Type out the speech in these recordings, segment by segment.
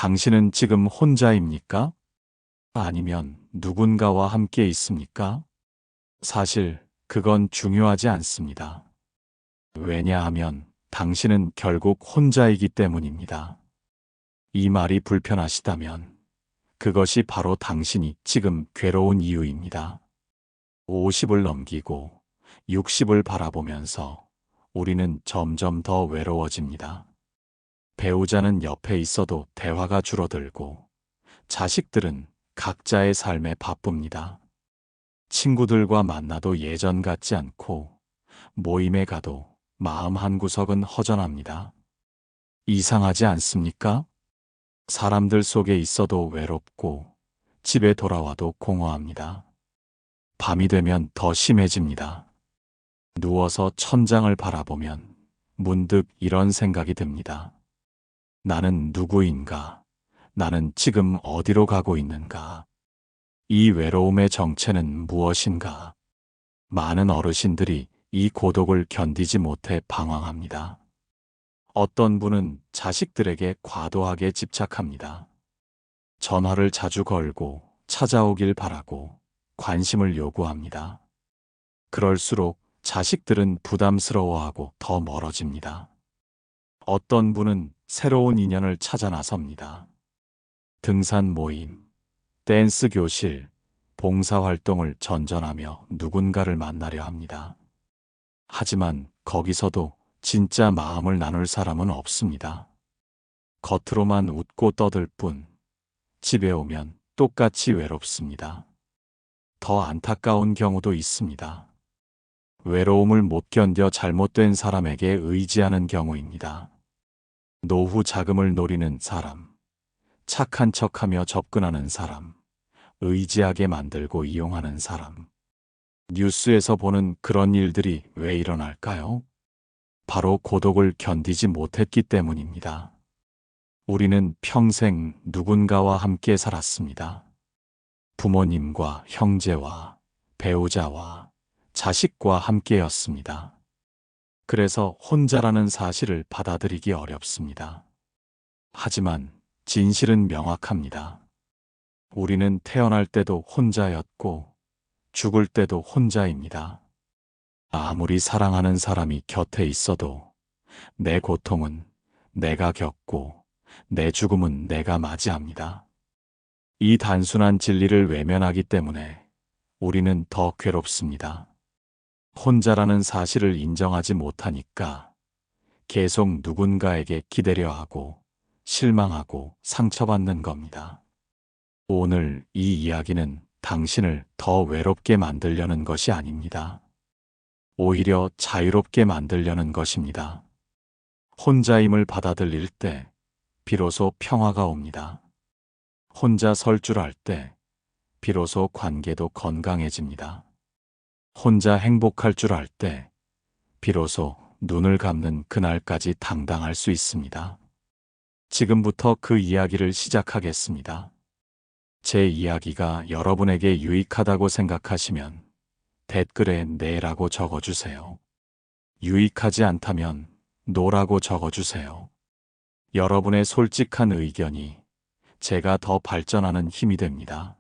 당신은 지금 혼자입니까? 아니면 누군가와 함께 있습니까? 사실 그건 중요하지 않습니다. 왜냐하면 당신은 결국 혼자이기 때문입니다. 이 말이 불편하시다면 그것이 바로 당신이 지금 괴로운 이유입니다. 50을 넘기고 60을 바라보면서 우리는 점점 더 외로워집니다. 배우자는 옆에 있어도 대화가 줄어들고 자식들은 각자의 삶에 바쁩니다. 친구들과 만나도 예전 같지 않고 모임에 가도 마음 한구석은 허전합니다. 이상하지 않습니까? 사람들 속에 있어도 외롭고 집에 돌아와도 공허합니다. 밤이 되면 더 심해집니다. 누워서 천장을 바라보면 문득 이런 생각이 듭니다. 나는 누구인가? 나는 지금 어디로 가고 있는가? 이 외로움의 정체는 무엇인가? 많은 어르신들이 이 고독을 견디지 못해 방황합니다. 어떤 분은 자식들에게 과도하게 집착합니다. 전화를 자주 걸고 찾아오길 바라고 관심을 요구합니다. 그럴수록 자식들은 부담스러워하고 더 멀어집니다. 어떤 분은 새로운 인연을 찾아 나섭니다. 등산 모임, 댄스 교실, 봉사활동을 전전하며 누군가를 만나려 합니다. 하지만 거기서도 진짜 마음을 나눌 사람은 없습니다. 겉으로만 웃고 떠들 뿐 집에 오면 똑같이 외롭습니다. 더 안타까운 경우도 있습니다. 외로움을 못 견뎌 잘못된 사람에게 의지하는 경우입니다. 노후 자금을 노리는 사람, 착한 척하며 접근하는 사람, 의지하게 만들고 이용하는 사람. 뉴스에서 보는 그런 일들이 왜 일어날까요? 바로 고독을 견디지 못했기 때문입니다. 우리는 평생 누군가와 함께 살았습니다. 부모님과 형제와 배우자와 자식과 함께였습니다. 그래서 혼자라는 사실을 받아들이기 어렵습니다. 하지만 진실은 명확합니다. 우리는 태어날 때도 혼자였고 죽을 때도 혼자입니다. 아무리 사랑하는 사람이 곁에 있어도 내 고통은 내가 겪고 내 죽음은 내가 맞이합니다. 이 단순한 진리를 외면하기 때문에 우리는 더 괴롭습니다. 혼자라는 사실을 인정하지 못하니까 계속 누군가에게 기대려 하고 실망하고 상처받는 겁니다. 오늘 이 이야기는 당신을 더 외롭게 만들려는 것이 아닙니다. 오히려 자유롭게 만들려는 것입니다. 혼자임을 받아들일 때 비로소 평화가 옵니다. 혼자 설 줄 알 때 비로소 관계도 건강해집니다. 혼자 행복할 줄 알 때 비로소 눈을 감는 그날까지 당당할 수 있습니다. 지금부터 그 이야기를 시작하겠습니다. 제 이야기가 여러분에게 유익하다고 생각하시면 댓글에 네라고 적어주세요. 유익하지 않다면 노라고 적어주세요. 여러분의 솔직한 의견이 제가 더 발전하는 힘이 됩니다.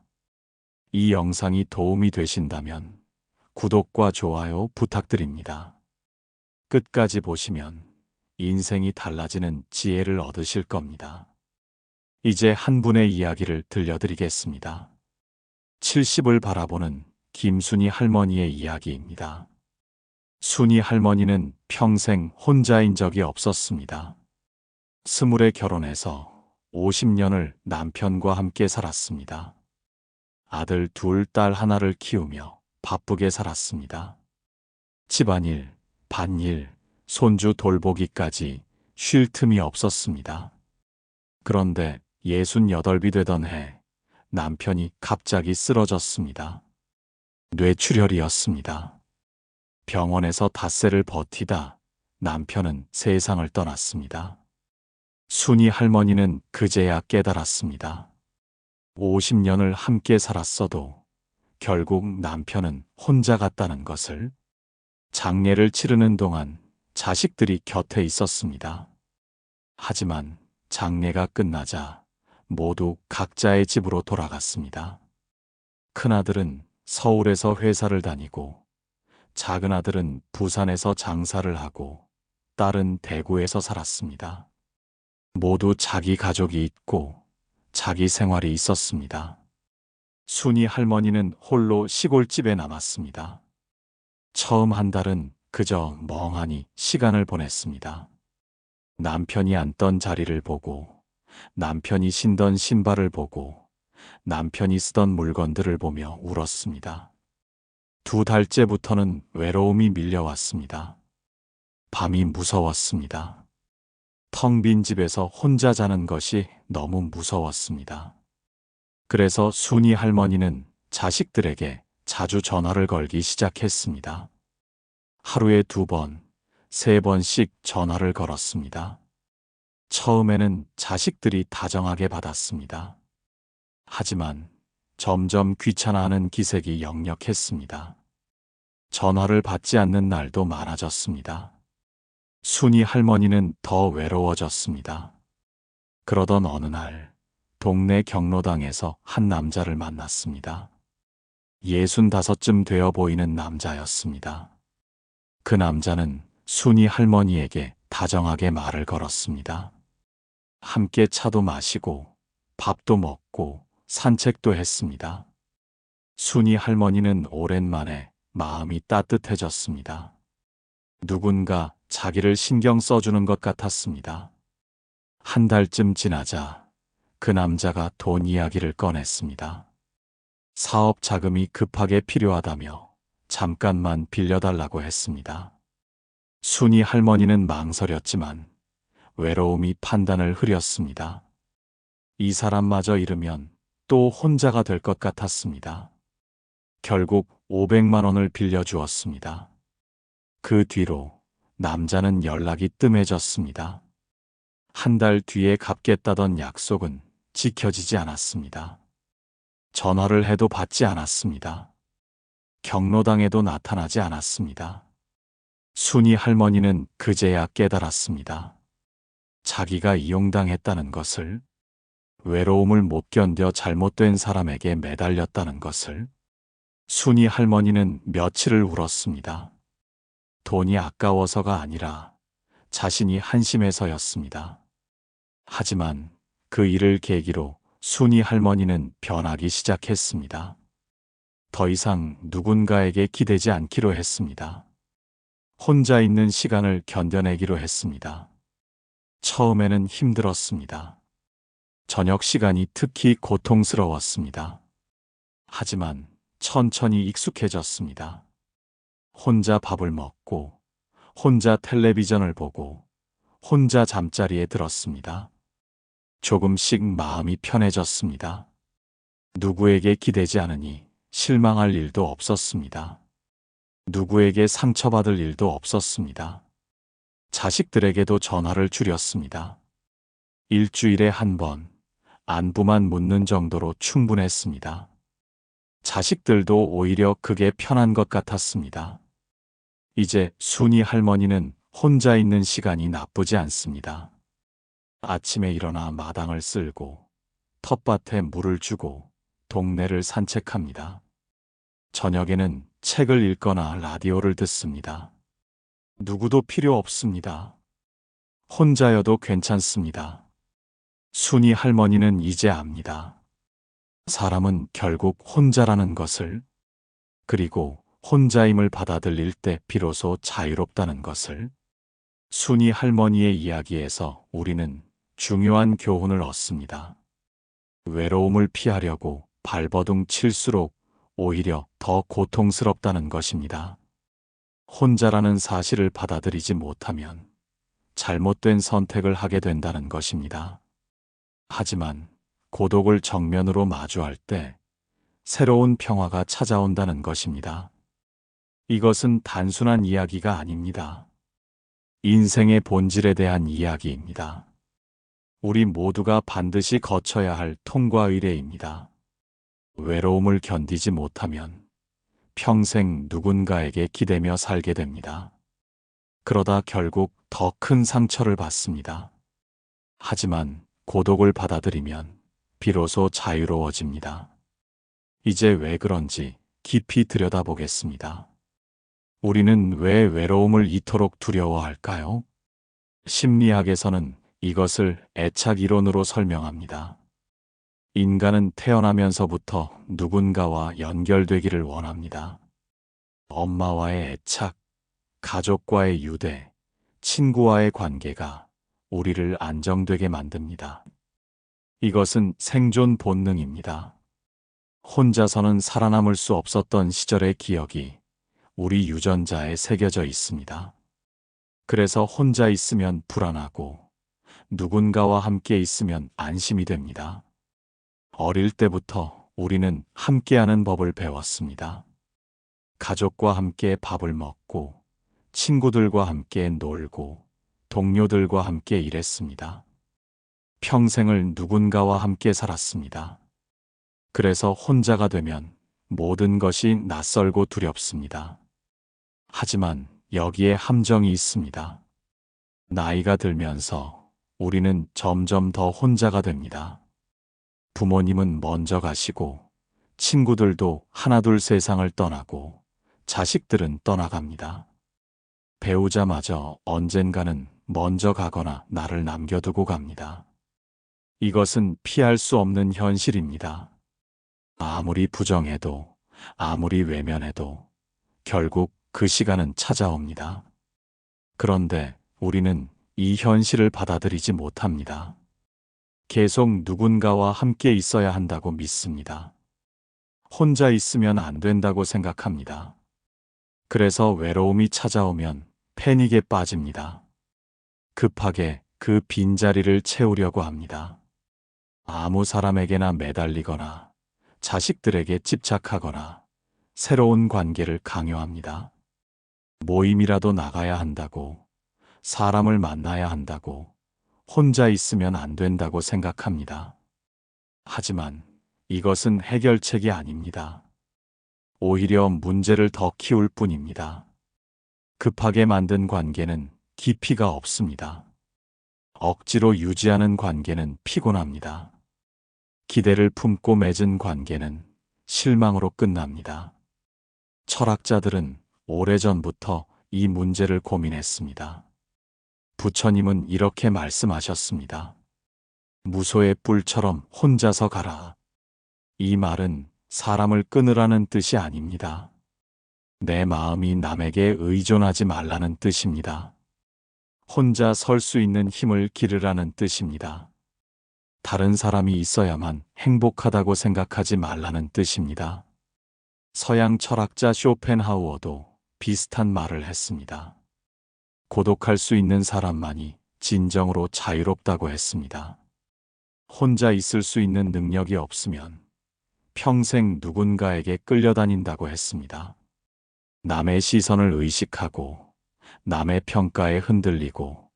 이 영상이 도움이 되신다면 구독과 좋아요 부탁드립니다. 끝까지 보시면 인생이 달라지는 지혜를 얻으실 겁니다. 이제 한 분의 이야기를 들려드리겠습니다. 70을 바라보는 김순이 할머니의 이야기입니다. 순이 할머니는 평생 혼자인 적이 없었습니다. 20에 결혼해서 50년을 남편과 함께 살았습니다. 아들 둘, 딸 하나를 키우며 바쁘게 살았습니다. 집안일, 밭일, 손주 돌보기까지 쉴 틈이 없었습니다. 그런데 68이 되던 해 남편이 갑자기 쓰러졌습니다. 뇌출혈이었습니다. 병원에서 닷새를 버티다 남편은 세상을 떠났습니다. 순이 할머니는 그제야 깨달았습니다. 50년을 함께 살았어도 결국 남편은 혼자 갔다는 것을. 장례를 치르는 동안 자식들이 곁에 있었습니다. 하지만 장례가 끝나자 모두 각자의 집으로 돌아갔습니다. 큰아들은 서울에서 회사를 다니고, 작은아들은 부산에서 장사를 하고, 딸은 대구에서 살았습니다. 모두 자기 가족이 있고 자기 생활이 있었습니다. 순이 할머니는 홀로 시골집에 남았습니다. 처음 한 달은 그저 멍하니 시간을 보냈습니다. 남편이 앉던 자리를 보고, 남편이 신던 신발을 보고, 남편이 쓰던 물건들을 보며 울었습니다. 2달째부터는 외로움이 밀려왔습니다. 밤이 무서웠습니다. 텅 빈 집에서 혼자 자는 것이 너무 무서웠습니다. 그래서 순이 할머니는 자식들에게 자주 전화를 걸기 시작했습니다. 하루에 2번, 3번씩 전화를 걸었습니다. 처음에는 자식들이 다정하게 받았습니다. 하지만 점점 귀찮아하는 기색이 역력했습니다. 전화를 받지 않는 날도 많아졌습니다. 순이 할머니는 더 외로워졌습니다. 그러던 어느 날, 동네 경로당에서 한 남자를 만났습니다. 65쯤 되어 보이는 남자였습니다. 그 남자는 순이 할머니에게 다정하게 말을 걸었습니다. 함께 차도 마시고 밥도 먹고 산책도 했습니다. 순이 할머니는 오랜만에 마음이 따뜻해졌습니다. 누군가 자기를 신경 써주는 것 같았습니다. 한 달쯤 지나자 그 남자가 돈 이야기를 꺼냈습니다. 사업 자금이 급하게 필요하다며 잠깐만 빌려달라고 했습니다. 순이 할머니는 망설였지만 외로움이 판단을 흐렸습니다. 이 사람마저 잃으면 또 혼자가 될 것 같았습니다. 결국 500만 원을 빌려주었습니다. 그 뒤로 남자는 연락이 뜸해졌습니다. 한 달 뒤에 갚겠다던 약속은 지켜지지 않았습니다. 전화를 해도 받지 않았습니다. 경로당에도 나타나지 않았습니다. 순이 할머니는 그제야 깨달았습니다. 자기가 이용당했다는 것을, 외로움을 못 견뎌 잘못된 사람에게 매달렸다는 것을. 순이 할머니는 며칠을 울었습니다. 돈이 아까워서가 아니라 자신이 한심해서였습니다. 하지만 그 일을 계기로 순이 할머니는 변하기 시작했습니다. 더 이상 누군가에게 기대지 않기로 했습니다. 혼자 있는 시간을 견뎌내기로 했습니다. 처음에는 힘들었습니다. 저녁 시간이 특히 고통스러웠습니다. 하지만 천천히 익숙해졌습니다. 혼자 밥을 먹고, 혼자 텔레비전을 보고, 혼자 잠자리에 들었습니다. 조금씩 마음이 편해졌습니다. 누구에게 기대지 않으니 실망할 일도 없었습니다. 누구에게 상처받을 일도 없었습니다. 자식들에게도 전화를 줄였습니다. 일주일에 한 번, 안부만 묻는 정도로 충분했습니다. 자식들도 오히려 그게 편한 것 같았습니다. 이제 순이 할머니는 혼자 있는 시간이 나쁘지 않습니다. 아침에 일어나 마당을 쓸고, 텃밭에 물을 주고, 동네를 산책합니다. 저녁에는 책을 읽거나 라디오를 듣습니다. 누구도 필요 없습니다. 혼자여도 괜찮습니다. 순이 할머니는 이제 압니다. 사람은 결국 혼자라는 것을, 그리고 혼자임을 받아들일 때 비로소 자유롭다는 것을. 순이 할머니의 이야기에서 우리는 중요한 교훈을 얻습니다. 외로움을 피하려고 발버둥 칠수록 오히려 더 고통스럽다는 것입니다. 혼자라는 사실을 받아들이지 못하면 잘못된 선택을 하게 된다는 것입니다. 하지만 고독을 정면으로 마주할 때 새로운 평화가 찾아온다는 것입니다. 이것은 단순한 이야기가 아닙니다. 인생의 본질에 대한 이야기입니다. 우리 모두가 반드시 거쳐야 할 통과 의례입니다. 외로움을 견디지 못하면 평생 누군가에게 기대며 살게 됩니다. 그러다 결국 더 큰 상처를 받습니다. 하지만 고독을 받아들이면 비로소 자유로워집니다. 이제 왜 그런지 깊이 들여다보겠습니다. 우리는 왜 외로움을 이토록 두려워할까요? 심리학에서는 이것을 애착 이론으로 설명합니다. 인간은 태어나면서부터 누군가와 연결되기를 원합니다. 엄마와의 애착, 가족과의 유대, 친구와의 관계가 우리를 안정되게 만듭니다. 이것은 생존 본능입니다. 혼자서는 살아남을 수 없었던 시절의 기억이 우리 유전자에 새겨져 있습니다. 그래서 혼자 있으면 불안하고 누군가와 함께 있으면 안심이 됩니다. 어릴 때부터 우리는 함께하는 법을 배웠습니다. 가족과 함께 밥을 먹고 친구들과 함께 놀고 동료들과 함께 일했습니다. 평생을 누군가와 함께 살았습니다. 그래서 혼자가 되면 모든 것이 낯설고 두렵습니다. 하지만 여기에 함정이 있습니다. 나이가 들면서 우리는 점점 더 혼자가 됩니다. 부모님은 먼저 가시고 친구들도 하나둘 세상을 떠나고 자식들은 떠나갑니다. 배우자마저 언젠가는 먼저 가거나 나를 남겨두고 갑니다. 이것은 피할 수 없는 현실입니다. 아무리 부정해도 아무리 외면해도 결국 그 시간은 찾아옵니다. 그런데 우리는 이 현실을 받아들이지 못합니다. 계속 누군가와 함께 있어야 한다고 믿습니다. 혼자 있으면 안 된다고 생각합니다. 그래서 외로움이 찾아오면 패닉에 빠집니다. 급하게 그 빈자리를 채우려고 합니다. 아무 사람에게나 매달리거나 자식들에게 집착하거나 새로운 관계를 강요합니다. 모임이라도 나가야 한다고, 사람을 만나야 한다고, 혼자 있으면 안 된다고 생각합니다. 하지만 이것은 해결책이 아닙니다. 오히려 문제를 더 키울 뿐입니다. 급하게 만든 관계는 깊이가 없습니다. 억지로 유지하는 관계는 피곤합니다. 기대를 품고 맺은 관계는 실망으로 끝납니다. 철학자들은 오래전부터 이 문제를 고민했습니다. 부처님은 이렇게 말씀하셨습니다. 무소의 뿔처럼 혼자서 가라. 이 말은 사람을 끊으라는 뜻이 아닙니다. 내 마음이 남에게 의존하지 말라는 뜻입니다. 혼자 설 수 있는 힘을 기르라는 뜻입니다. 다른 사람이 있어야만 행복하다고 생각하지 말라는 뜻입니다. 서양 철학자 쇼펜하우어도 비슷한 말을 했습니다. 고독할 수 있는 사람만이 진정으로 자유롭다고 했습니다. 혼자 있을 수 있는 능력이 없으면 평생 누군가에게 끌려다닌다고 했습니다. 남의 시선을 의식하고 남의 평가에 흔들리고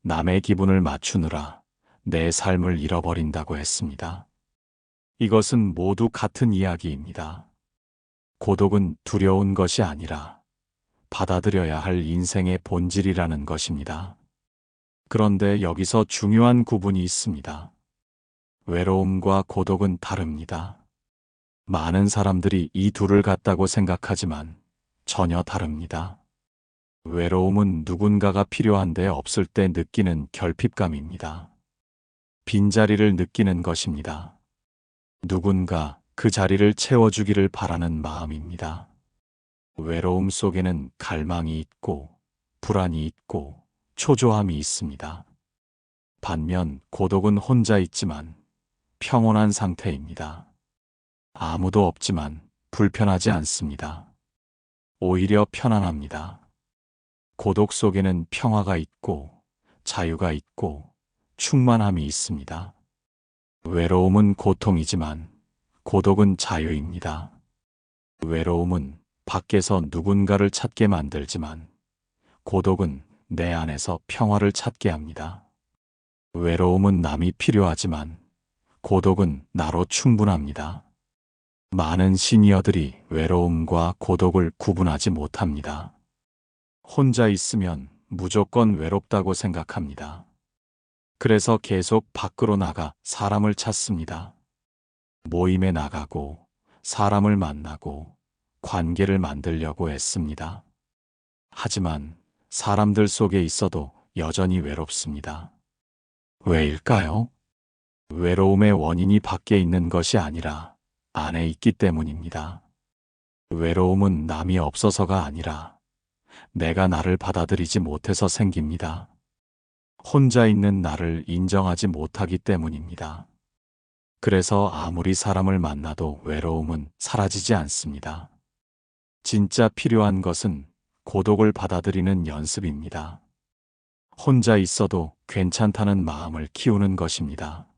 남의 기분을 맞추느라 내 삶을 잃어버린다고 했습니다. 이것은 모두 같은 이야기입니다. 고독은 두려운 것이 아니라 받아들여야 할 인생의 본질이라는 것입니다. 그런데 여기서 중요한 구분이 있습니다. 외로움과 고독은 다릅니다. 많은 사람들이 이 둘을 같다고 생각하지만 전혀 다릅니다. 외로움은 누군가가 필요한데 없을 때 느끼는 결핍감입니다. 빈자리를 느끼는 것입니다. 누군가 그 자리를 채워주기를 바라는 마음입니다. 외로움 속에는 갈망이 있고 불안이 있고 초조함이 있습니다. 반면 고독은 혼자 있지만 평온한 상태입니다. 아무도 없지만 불편하지 않습니다. 오히려 편안합니다. 고독 속에는 평화가 있고 자유가 있고 충만함이 있습니다. 외로움은 고통이지만 고독은 자유입니다. 외로움은 밖에서 누군가를 찾게 만들지만 고독은 내 안에서 평화를 찾게 합니다. 외로움은 남이 필요하지만 고독은 나로 충분합니다. 많은 시니어들이 외로움과 고독을 구분하지 못합니다. 혼자 있으면 무조건 외롭다고 생각합니다. 그래서 계속 밖으로 나가 사람을 찾습니다. 모임에 나가고 사람을 만나고 관계를 만들려고 애씁니다. 하지만 사람들 속에 있어도 여전히 외롭습니다. 왜일까요? 외로움의 원인이 밖에 있는 것이 아니라 안에 있기 때문입니다. 외로움은 남이 없어서가 아니라 내가 나를 받아들이지 못해서 생깁니다. 혼자 있는 나를 인정하지 못하기 때문입니다. 그래서 아무리 사람을 만나도 외로움은 사라지지 않습니다. 진짜 필요한 것은 고독을 받아들이는 연습입니다. 혼자 있어도 괜찮다는 마음을 키우는 것입니다.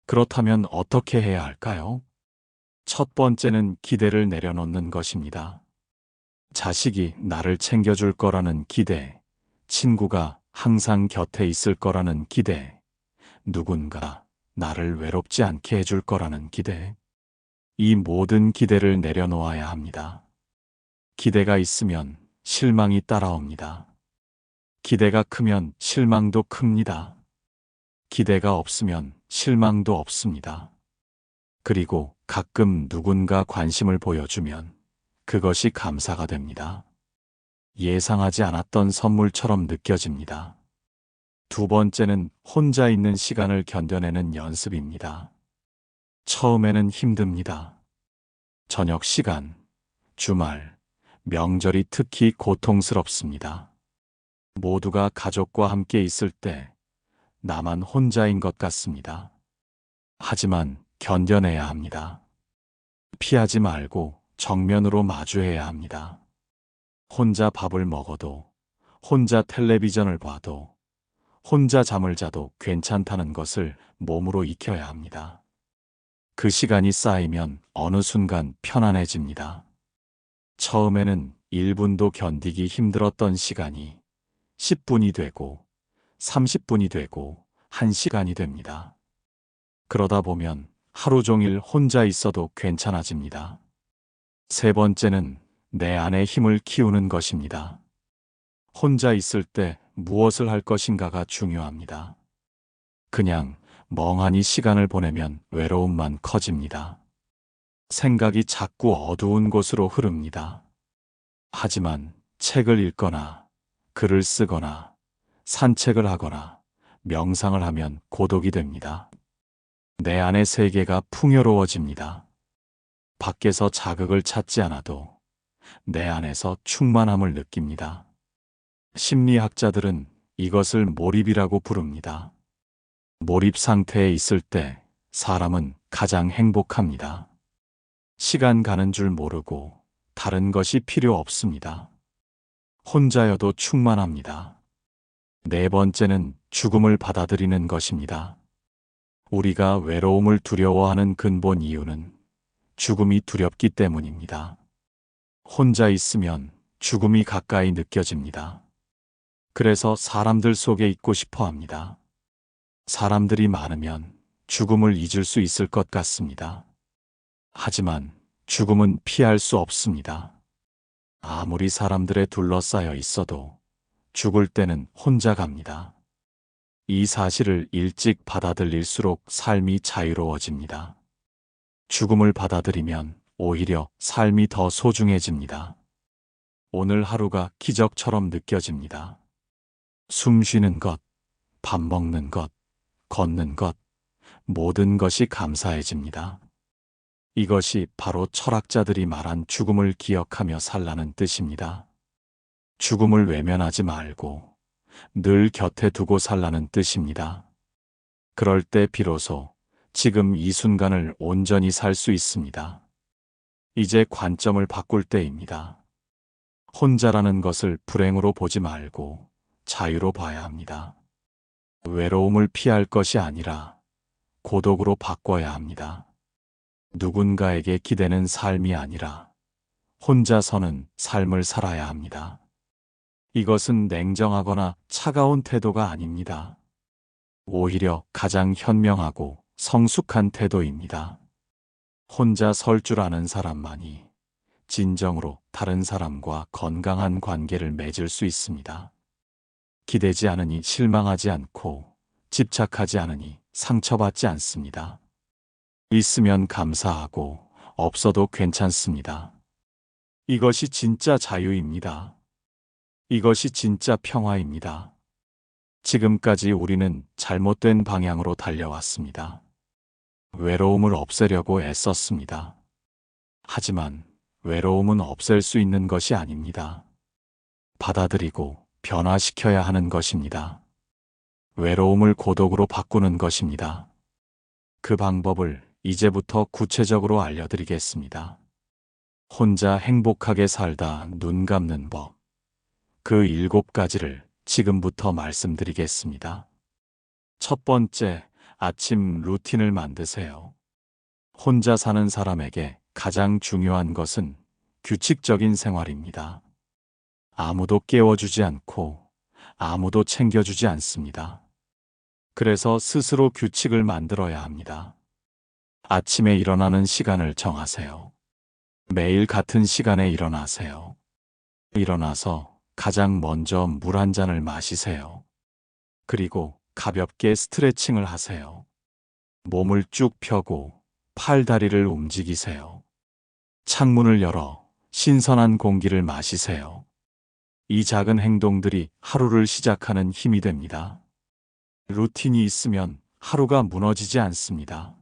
그렇다면 어떻게 해야 할까요? 첫 번째는 기대를 내려놓는 것입니다. 자식이 나를 챙겨줄 거라는 기대, 친구가 항상 곁에 있을 거라는 기대, 누군가 나를 외롭지 않게 해줄 거라는 기대. 이 모든 기대를 내려놓아야 합니다. 기대가 있으면 실망이 따라옵니다. 기대가 크면 실망도 큽니다. 기대가 없으면 실망도 없습니다. 그리고 가끔 누군가 관심을 보여주면 그것이 감사가 됩니다. 예상하지 않았던 선물처럼 느껴집니다. 두 번째는 혼자 있는 시간을 견뎌내는 연습입니다. 처음에는 힘듭니다. 저녁 시간, 주말, 명절이 특히 고통스럽습니다. 모두가 가족과 함께 있을 때 나만 혼자인 것 같습니다. 하지만 견뎌내야 합니다. 피하지 말고 정면으로 마주해야 합니다. 혼자 밥을 먹어도, 혼자 텔레비전을 봐도, 혼자 잠을 자도 괜찮다는 것을 몸으로 익혀야 합니다. 그 시간이 쌓이면 어느 순간 편안해집니다. 처음에는 1분도 견디기 힘들었던 시간이 10분이 되고 30분이 되고 1시간이 됩니다. 그러다 보면 하루 종일 혼자 있어도 괜찮아집니다. 세 번째는 내 안의 힘을 키우는 것입니다. 혼자 있을 때 무엇을 할 것인가가 중요합니다. 그냥 멍하니 시간을 보내면 외로움만 커집니다. 생각이 자꾸 어두운 곳으로 흐릅니다. 하지만 책을 읽거나 글을 쓰거나 산책을 하거나 명상을 하면 고독이 됩니다. 내 안의 세계가 풍요로워집니다. 밖에서 자극을 찾지 않아도 내 안에서 충만함을 느낍니다. 심리학자들은 이것을 몰입이라고 부릅니다. 몰입 상태에 있을 때 사람은 가장 행복합니다. 시간 가는 줄 모르고 다른 것이 필요 없습니다. 혼자여도 충만합니다. 네 번째는 죽음을 받아들이는 것입니다. 우리가 외로움을 두려워하는 근본 이유는 죽음이 두렵기 때문입니다. 혼자 있으면 죽음이 가까이 느껴집니다. 그래서 사람들 속에 있고 싶어 합니다. 사람들이 많으면 죽음을 잊을 수 있을 것 같습니다. 하지만 죽음은 피할 수 없습니다. 아무리 사람들에 둘러싸여 있어도 죽을 때는 혼자 갑니다. 이 사실을 일찍 받아들일수록 삶이 자유로워집니다. 죽음을 받아들이면 오히려 삶이 더 소중해집니다. 오늘 하루가 기적처럼 느껴집니다. 숨 쉬는 것, 밥 먹는 것, 걷는 것, 모든 것이 감사해집니다. 이것이 바로 철학자들이 말한 죽음을 기억하며 살라는 뜻입니다. 죽음을 외면하지 말고 늘 곁에 두고 살라는 뜻입니다. 그럴 때 비로소 지금 이 순간을 온전히 살 수 있습니다. 이제 관점을 바꿀 때입니다. 혼자라는 것을 불행으로 보지 말고 자유로 봐야 합니다. 외로움을 피할 것이 아니라 고독으로 바꿔야 합니다. 누군가에게 기대는 삶이 아니라 혼자서는 삶을 살아야 합니다. 이것은 냉정하거나 차가운 태도가 아닙니다. 오히려 가장 현명하고 성숙한 태도입니다. 혼자 설 줄 아는 사람만이 진정으로 다른 사람과 건강한 관계를 맺을 수 있습니다. 기대지 않으니 실망하지 않고 집착하지 않으니 상처받지 않습니다. 있으면 감사하고 없어도 괜찮습니다. 이것이 진짜 자유입니다. 이것이 진짜 평화입니다. 지금까지 우리는 잘못된 방향으로 달려왔습니다. 외로움을 없애려고 애썼습니다. 하지만 외로움은 없앨 수 있는 것이 아닙니다. 받아들이고 변화시켜야 하는 것입니다. 외로움을 고독으로 바꾸는 것입니다. 그 방법을 이제부터 구체적으로 알려드리겠습니다. 혼자 행복하게 살다 눈 감는 법. 그 7가지를 지금부터 말씀드리겠습니다. 첫 번째, 아침 루틴을 만드세요. 혼자 사는 사람에게 가장 중요한 것은 규칙적인 생활입니다. 아무도 깨워주지 않고 아무도 챙겨주지 않습니다. 그래서 스스로 규칙을 만들어야 합니다. 아침에 일어나는 시간을 정하세요. 매일 같은 시간에 일어나세요. 일어나서 가장 먼저 물 한 잔을 마시세요. 그리고 가볍게 스트레칭을 하세요. 몸을 쭉 펴고 팔, 다리를 움직이세요. 창문을 열어 신선한 공기를 마시세요. 이 작은 행동들이 하루를 시작하는 힘이 됩니다. 루틴이 있으면 하루가 무너지지 않습니다.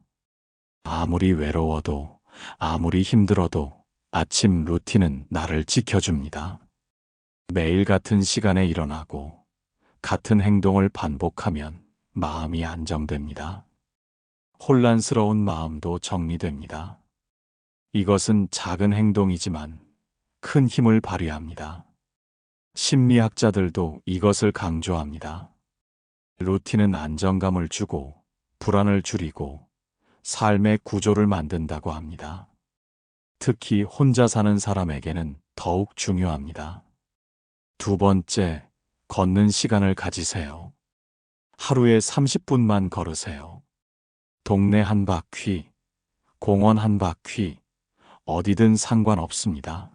아무리 외로워도, 아무리 힘들어도 아침 루틴은 나를 지켜줍니다. 매일 같은 시간에 일어나고 같은 행동을 반복하면 마음이 안정됩니다. 혼란스러운 마음도 정리됩니다. 이것은 작은 행동이지만 큰 힘을 발휘합니다. 심리학자들도 이것을 강조합니다. 루틴은 안정감을 주고 불안을 줄이고 삶의 구조를 만든다고 합니다. 특히 혼자 사는 사람에게는 더욱 중요합니다. 두 번째, 걷는 시간을 가지세요. 하루에 30분만 걸으세요. 동네 한 바퀴, 공원 한 바퀴, 어디든 상관없습니다.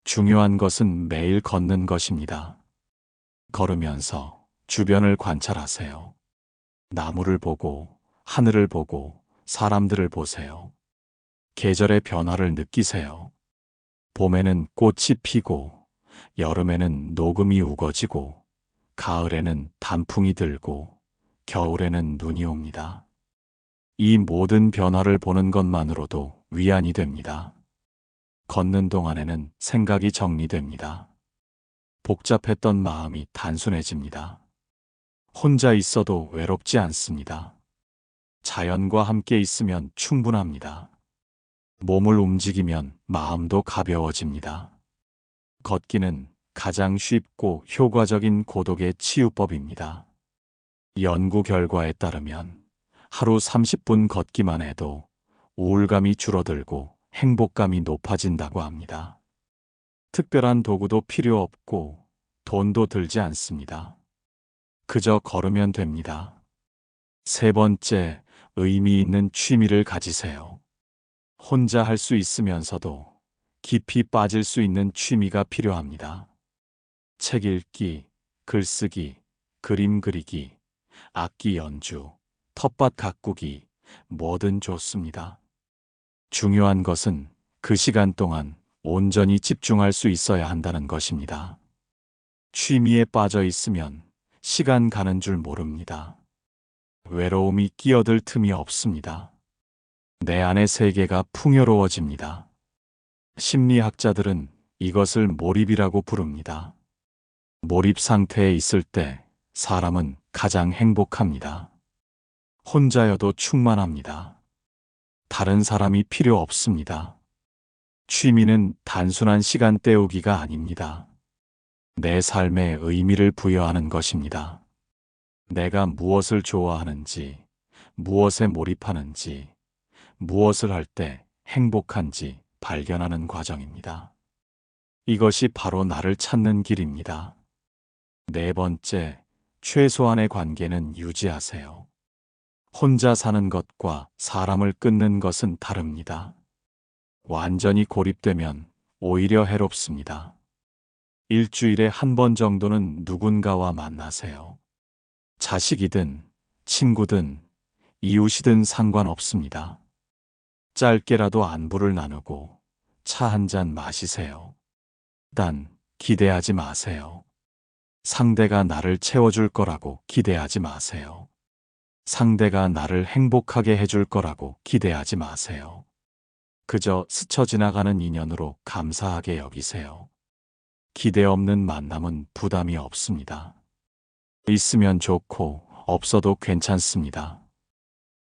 중요한 것은 매일 걷는 것입니다. 걸으면서 주변을 관찰하세요. 나무를 보고, 하늘을 보고, 사람들을 보세요. 계절의 변화를 느끼세요. 봄에는 꽃이 피고, 여름에는 녹음이 우거지고, 가을에는 단풍이 들고, 겨울에는 눈이 옵니다. 이 모든 변화를 보는 것만으로도 위안이 됩니다. 걷는 동안에는 생각이 정리됩니다. 복잡했던 마음이 단순해집니다. 혼자 있어도 외롭지 않습니다. 자연과 함께 있으면 충분합니다. 몸을 움직이면 마음도 가벼워집니다. 걷기는 가장 쉽고 효과적인 고독의 치유법입니다. 연구 결과에 따르면 하루 30분 걷기만 해도 우울감이 줄어들고 행복감이 높아진다고 합니다. 특별한 도구도 필요 없고 돈도 들지 않습니다. 그저 걸으면 됩니다. 세 번째, 의미 있는 취미를 가지세요. 혼자 할 수 있으면서도 깊이 빠질 수 있는 취미가 필요합니다. 책 읽기, 글쓰기, 그림 그리기, 악기 연주, 텃밭 가꾸기, 뭐든 좋습니다. 중요한 것은 그 시간 동안 온전히 집중할 수 있어야 한다는 것입니다. 취미에 빠져 있으면 시간 가는 줄 모릅니다. 외로움이 끼어들 틈이 없습니다. 내 안의 세계가 풍요로워집니다. 심리학자들은 이것을 몰입이라고 부릅니다. 몰입 상태에 있을 때 사람은 가장 행복합니다. 혼자여도 충만합니다. 다른 사람이 필요 없습니다. 취미는 단순한 시간 때우기가 아닙니다. 내 삶에 의미를 부여하는 것입니다. 내가 무엇을 좋아하는지, 무엇에 몰입하는지, 무엇을 할 때 행복한지 발견하는 과정입니다. 이것이 바로 나를 찾는 길입니다. 네 번째, 최소한의 관계는 유지하세요. 혼자 사는 것과 사람을 끊는 것은 다릅니다. 완전히 고립되면 오히려 해롭습니다. 일주일에 한 번 정도는 누군가와 만나세요. 자식이든 친구든 이웃이든 상관없습니다. 짧게라도 안부를 나누고 차 한 잔 마시세요. 단 기대하지 마세요. 상대가 나를 채워줄 거라고 기대하지 마세요. 상대가 나를 행복하게 해줄 거라고 기대하지 마세요. 그저 스쳐 지나가는 인연으로 감사하게 여기세요. 기대 없는 만남은 부담이 없습니다. 있으면 좋고 없어도 괜찮습니다.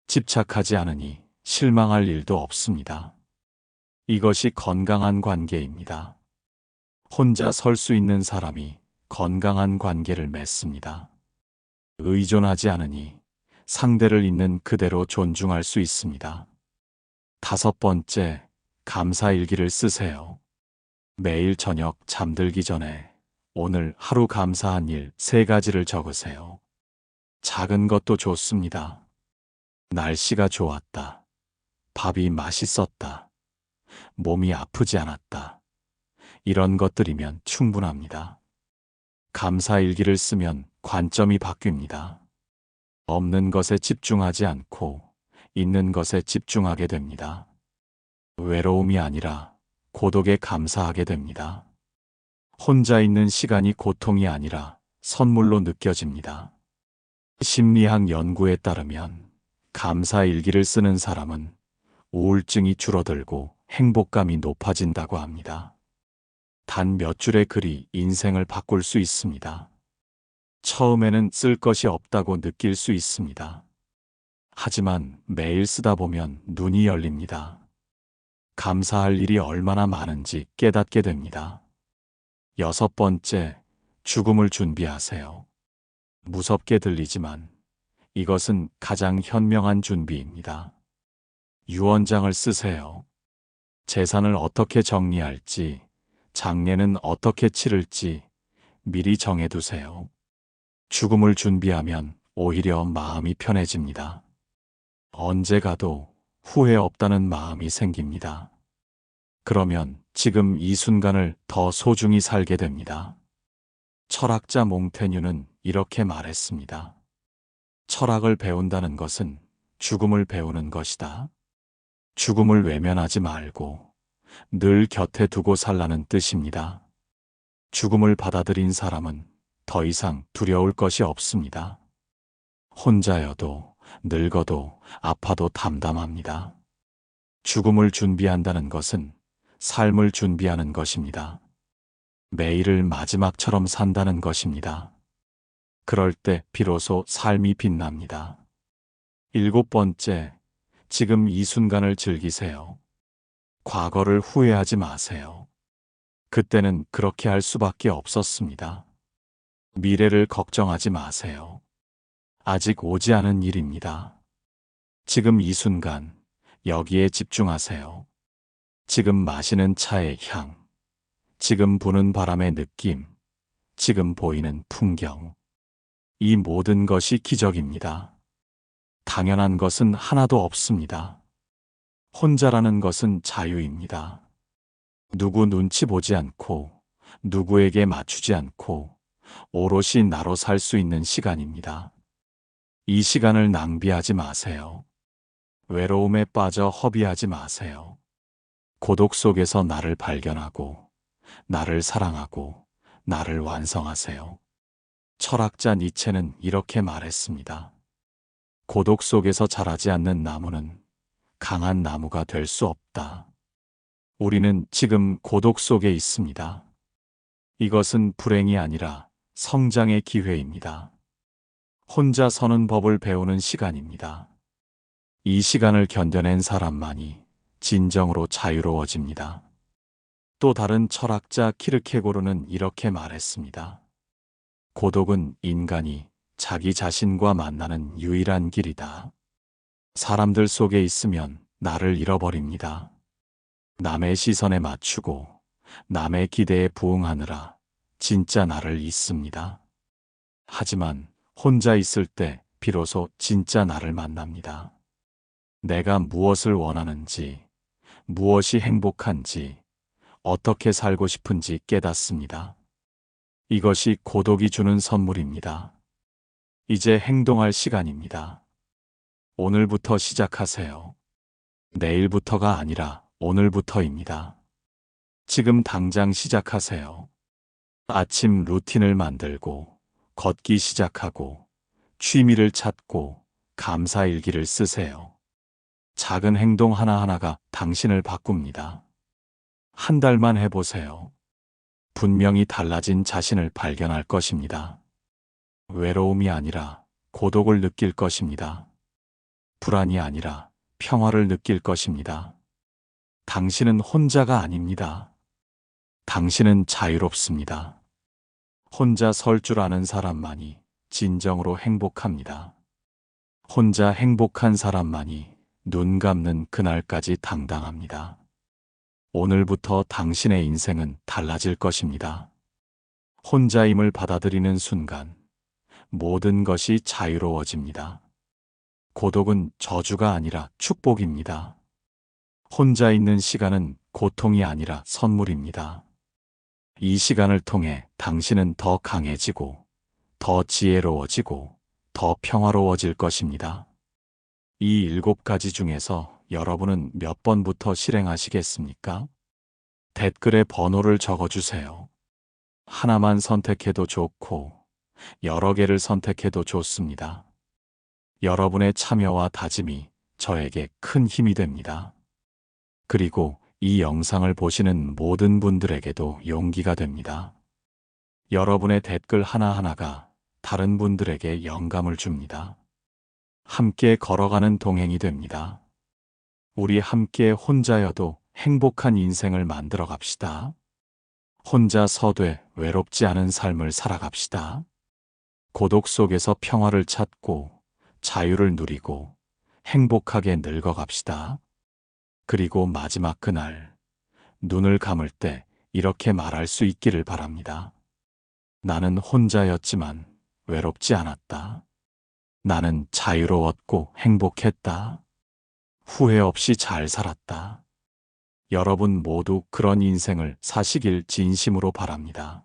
집착하지 않으니 실망할 일도 없습니다. 이것이 건강한 관계입니다. 혼자 설 수 있는 사람이 건강한 관계를 맺습니다. 의존하지 않으니 상대를 있는 그대로 존중할 수 있습니다. 5번째, 감사일기를 쓰세요. 매일 저녁 잠들기 전에 오늘 하루 감사한 일 3가지를 적으세요. 작은 것도 좋습니다. 날씨가 좋았다. 밥이 맛있었다. 몸이 아프지 않았다. 이런 것들이면 충분합니다. 감사일기를 쓰면 관점이 바뀝니다. 없는 것에 집중하지 않고 있는 것에 집중하게 됩니다. 외로움이 아니라 고독에 감사하게 됩니다. 혼자 있는 시간이 고통이 아니라 선물로 느껴집니다. 심리학 연구에 따르면 감사일기를 쓰는 사람은 우울증이 줄어들고 행복감이 높아진다고 합니다. 단 몇 줄의 글이 인생을 바꿀 수 있습니다. 처음에는 쓸 것이 없다고 느낄 수 있습니다. 하지만 매일 쓰다 보면 눈이 열립니다. 감사할 일이 얼마나 많은지 깨닫게 됩니다. 6번째, 죽음을 준비하세요. 무섭게 들리지만 이것은 가장 현명한 준비입니다. 유언장을 쓰세요. 재산을 어떻게 정리할지, 장례는 어떻게 치를지 미리 정해두세요. 죽음을 준비하면 오히려 마음이 편해집니다. 언제 가도 후회 없다는 마음이 생깁니다. 그러면 지금 이 순간을 더 소중히 살게 됩니다. 철학자 몽테뉴는 이렇게 말했습니다. 철학을 배운다는 것은 죽음을 배우는 것이다. 죽음을 외면하지 말고 늘 곁에 두고 살라는 뜻입니다. 죽음을 받아들인 사람은 더 이상 두려울 것이 없습니다. 혼자여도 늙어도 아파도 담담합니다. 죽음을 준비한다는 것은 삶을 준비하는 것입니다. 매일을 마지막처럼 산다는 것입니다. 그럴 때 비로소 삶이 빛납니다. 7번째, 지금 이 순간을 즐기세요. 과거를 후회하지 마세요. 그때는 그렇게 할 수밖에 없었습니다. 미래를 걱정하지 마세요. 아직 오지 않은 일입니다. 지금 이 순간, 여기에 집중하세요. 지금 마시는 차의 향, 지금 부는 바람의 느낌, 지금 보이는 풍경. 이 모든 것이 기적입니다. 당연한 것은 하나도 없습니다. 혼자라는 것은 자유입니다. 누구 눈치 보지 않고, 누구에게 맞추지 않고, 오롯이 나로 살 수 있는 시간입니다. 이 시간을 낭비하지 마세요. 외로움에 빠져 허비하지 마세요. 고독 속에서 나를 발견하고, 나를 사랑하고, 나를 완성하세요. 철학자 니체는 이렇게 말했습니다. 고독 속에서 자라지 않는 나무는 강한 나무가 될 수 없다. 우리는 지금 고독 속에 있습니다. 이것은 불행이 아니라 성장의 기회입니다. 혼자 서는 법을 배우는 시간입니다. 이 시간을 견뎌낸 사람만이 진정으로 자유로워집니다. 또 다른 철학자 키르케고르는 이렇게 말했습니다. 고독은 인간이 자기 자신과 만나는 유일한 길이다. 사람들 속에 있으면 나를 잃어버립니다. 남의 시선에 맞추고 남의 기대에 부응하느라 진짜 나를 잊습니다. 하지만 혼자 있을 때 비로소 진짜 나를 만납니다. 내가 무엇을 원하는지, 무엇이 행복한지, 어떻게 살고 싶은지 깨닫습니다. 이것이 고독이 주는 선물입니다. 이제 행동할 시간입니다. 오늘부터 시작하세요. 내일부터가 아니라 오늘부터입니다. 지금 당장 시작하세요. 아침 루틴을 만들고, 걷기 시작하고, 취미를 찾고, 감사일기를 쓰세요. 작은 행동 하나하나가 당신을 바꿉니다. 한 달만 해보세요. 분명히 달라진 자신을 발견할 것입니다. 외로움이 아니라 고독을 느낄 것입니다. 불안이 아니라 평화를 느낄 것입니다. 당신은 혼자가 아닙니다. 당신은 자유롭습니다. 혼자 설 줄 아는 사람만이 진정으로 행복합니다. 혼자 행복한 사람만이 눈 감는 그날까지 당당합니다. 오늘부터 당신의 인생은 달라질 것입니다. 혼자임을 받아들이는 순간 모든 것이 자유로워집니다. 고독은 저주가 아니라 축복입니다. 혼자 있는 시간은 고통이 아니라 선물입니다. 이 시간을 통해 당신은 더 강해지고, 더 지혜로워지고, 더 평화로워질 것입니다. 이 7가지 중에서 여러분은 몇 번부터 실행하시겠습니까? 댓글에 번호를 적어주세요. 하나만 선택해도 좋고, 여러 개를 선택해도 좋습니다. 여러분의 참여와 다짐이 저에게 큰 힘이 됩니다. 그리고 이 영상을 보시는 모든 분들에게도 용기가 됩니다. 여러분의 댓글 하나하나가 다른 분들에게 영감을 줍니다. 함께 걸어가는 동행이 됩니다. 우리 함께 혼자여도 행복한 인생을 만들어 갑시다. 혼자 서되 외롭지 않은 삶을 살아갑시다. 고독 속에서 평화를 찾고 자유를 누리고 행복하게 늙어갑시다. 그리고 마지막 그날 눈을 감을 때 이렇게 말할 수 있기를 바랍니다. 나는 혼자였지만 외롭지 않았다. 나는 자유로웠고 행복했다. 후회 없이 잘 살았다. 여러분 모두 그런 인생을 사시길 진심으로 바랍니다.